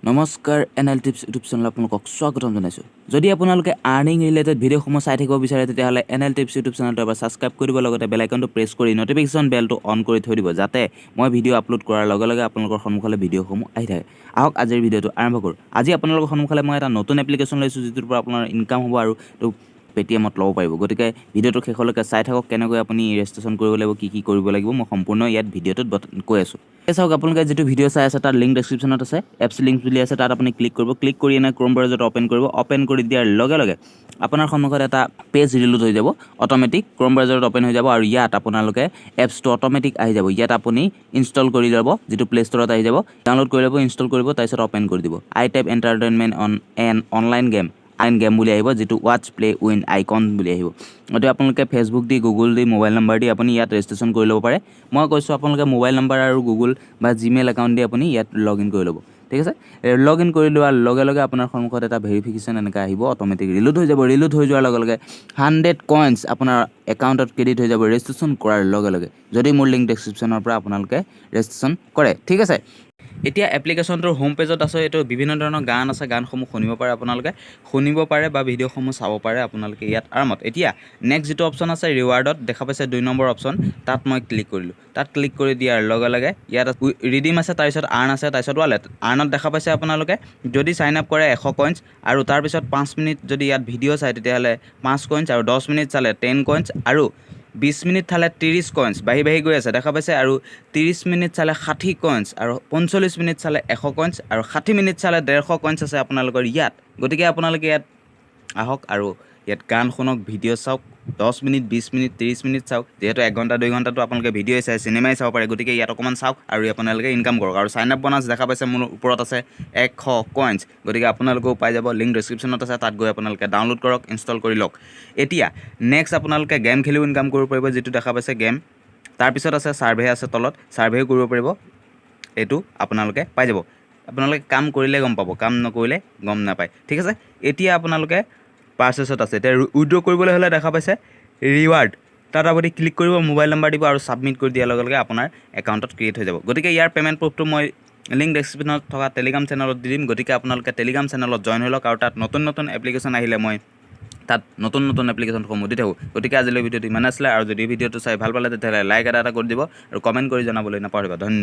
নমস্কাৰ NL tips YouTube channel আপোনালোকক স্বাগতম জনাইছোঁ। যদি আপোনালোকে আৰ্নিং ৰিলেটেড ভিডিঅ'সমূহ চাই থাকিব বিচাৰে তেতিয়াহ'লে এনএল টিপছ ইউটিউব চেনেলটো এবাৰ ছাবস্ক্ৰাইব কৰিব, লগতে বেল আইকনটো প্ৰেছ কৰি নটিফিকেশ্যন বেলটো অন কৰি থৈ দিব, যাতে মই ভিডিঅ' আপলোড কৰাৰ লগে লগে আপোনালোকৰ সন্মুখলৈ ভিডিঅ'সমূহ আহি থাকে। আহক আজিৰ ভিডিঅ'টো আৰম্ভ কৰোঁ। আজি আপোনালোকৰ সন্মুখলৈ মই এটা নতুন এপ্লিকেশ্যন লৈছোঁ, যিটোৰ পৰা আপোনাৰ ইনকাম হ'ব আৰু পেটিএমত ল'ব পাৰিব। গতিকে ভিডিঅ'টো শেষলৈকে চাই থাকক, কেনেকৈ আপুনি ৰেজিষ্ট্ৰেশ্যন কৰিব লাগিব, কি কৰিব লাগিব, মই সম্পূৰ্ণ ইয়াত ভিডিঅ'টোত কৈ আছোঁ। চাওক, আপোনালোকে যিটো ভিডিঅ' চাই আছে তাৰ লিংক ডেছক্ৰিপশ্যনত আছে, এপছ লিংক বুলি আছে, তাত আপুনি ক্লিক কৰিব। ক্লিক কৰি এনে ক্ৰ'ম ব্ৰাউজাৰটো অ'পেন কৰিব। অ'পেন কৰি দিয়াৰ লগে লগে আপোনাৰ সন্মুখত এটা পেজ ৰিলোড হৈ যাব, অট'মেটিক ক্ৰ'ম ব্ৰাউজাৰত অ'পেন হৈ যাব, আৰু ইয়াত আপোনালোকে এপছটো অট'মেটিক আহি যাব। ইয়াত আপুনি ইনষ্টল কৰি ল'ব, যিটো প্লে' ষ্টৰত আহি যাব, ডাউনলোড কৰি ল'ব, ইনষ্টল কৰিব, তাৰপিছত অ'পেন কৰি দিব। iType এণ্টাৰটেইনমেণ্ট অনলাইন গেম বুলি আহিব, যিটো ৱাটচ প্লে উইন আইকন বুলি আহিব। গতিকে আপোনালোকে ফেচবুক দি, গুগল দি, মোবাইল নম্বৰ দি আপুনি ইয়াত ৰেজিষ্ট্ৰেশ্যন কৰি ল'ব পাৰে। মই কৈছোঁ আপোনালোকে মোবাইল নম্বৰ আৰু গুগল বা জিমেইল একাউণ্ট দি আপুনি ইয়াত লগ ইন কৰি ল'ব। ঠিক আছে, লগ ইন কৰি লোৱাৰ লগে লগে আপোনাৰ সন্মুখত এটা ভেৰিফিকেশ্যন এনেকৈ আহিব, অট'মেটিক ৰিলোড হৈ যাব। ৰিলোড হৈ যোৱাৰ লগে লগে 100 কইনছ আপোনাৰ একাউণ্টত ক্ৰেডিট হৈ যাব ৰেজিষ্ট্ৰেশ্যন কৰাৰ লগে লগে, যদি মোৰ লিংক ডেছক্ৰিপশ্যনৰ পৰা আপোনালোকে ৰেজিষ্ট্ৰেশ্যন কৰে। ঠিক আছে, এতিয়া এপ্লিকেশ্যনটোৰ হোম পেজত আছে। এইটো বিভিন্ন ধৰণৰ গান আছে, গানসমূহ শুনিব পাৰে বা ভিডিঅ'সমূহ চাব পাৰে আপোনালোকে ইয়াত আৰামত। এতিয়া নেক্সট যিটো অপশ্যন আছে ৰিৱাৰ্ডত দেখা পাইছে 2 নম্বৰ অপশ্যন, তাত মই ক্লিক কৰিলোঁ। তাত ক্লিক কৰি দিয়াৰ লগে লগে ইয়াত ৰিডিম আছে, তাৰপিছত আৰ্ণ আছে, তাৰপিছত ৱালেট। আৰ্ণত দেখা পাইছে আপোনালোকে যদি ছাইন আপ কৰে 100 কইনছ, আৰু তাৰপিছত 5 মিনিট যদি ইয়াত ভিডিঅ' চায় তেতিয়াহ'লে 5 কইনছ, আৰু 10 মিনিট চালে 10 কইনছ, আৰু 20 মিনিট চালে 30 কইনছ বাঢ়ি গৈ আছে দেখা পাইছে, আৰু 30 মিনিট চালে 60 কইনছ, আৰু 45 মিনিট চালে 100 কইনছ, আৰু 60 মিনিট চালে 150 কইনছ আছে আপোনালোকৰ ইয়াত। গতিকে আপোনালোকে ইয়াত আহক আৰু ইয়াত গান শুনক, ভিডিঅ' চাওক, 10 মিনিট, 20 মিনিট, 30 মিনিট চাওক। যিহেতু 1 ঘণ্টা 2 ঘণ্টাটো আপোনালোকে ভিডিঅ'ই চাই, চিনেমাই চাব পাৰে। গতিকে ইয়াত অকণমান চাওক আৰু আপোনালোকে ইনকাম কৰক। আৰু চাইন আপ বনাছ দেখা পাইছে মোৰ ওপৰত আছে 100 কইনছ। গতিকে আপোনালোকেও পাই যাব, লিংক ডেছক্ৰিপশ্যনত আছে, তাত গৈ আপোনালোকে ডাউনলোড কৰক, ইনষ্টল কৰি লওক। এতিয়া নেক্সট আপোনালোকে গেম খেলিও ইনকাম কৰিব পাৰিব, যিটো দেখা পাইছে গেম। তাৰপিছত আছে ছাৰ্ভে আছে তলত, ছাৰ্ভেও কৰিব পাৰিব। এইটো আপোনালোকে পাই যাব। আপোনালোকে কাম কৰিলে গম পাব, কাম নকৰিলে গম নাপায়। ঠিক আছে, এতিয়া আপোনালোকে পাৰ্চেছত আছে। এতিয়া উইড্ৰ কৰিবলৈ হ'লে দেখা পাইছে ৰিৱাৰ্ড, তাত আপুনি ক্লিক কৰিব, মোবাইল নম্বৰ দিব, আৰু ছাবমিট কৰি দিয়াৰ লগে লগে আপোনাৰ একাউণ্টত ক্ৰিয়েট হৈ যাব। গতিকে ইয়াৰ পে'মেণ্ট প্ৰুফটো মই লিংক ডেছক্ৰিপশ্যনত থকা টেলিগ্ৰাম চেনেলত দি দিম। গতিকে আপোনালোকে টেলিগ্ৰাম চেনেলত জইন হৈ লওক, আৰু তাত নতুন এপ্লিকেশ্যন আহিলে মই তাত নতুন এপ্লিকেশ্যনসমূহ দি থাকোঁ। গতিকে আজিলৈ ভিডিঅ'টো ইমান আছিলে, আৰু যদি ভিডিঅ'টো চাই ভাল পালে তেতিয়াহ'লে লাইক এটা কৰি দিব, আৰু কমেণ্ট কৰি জনাবলৈ নাপাহৰিব। ধন্যবাদ।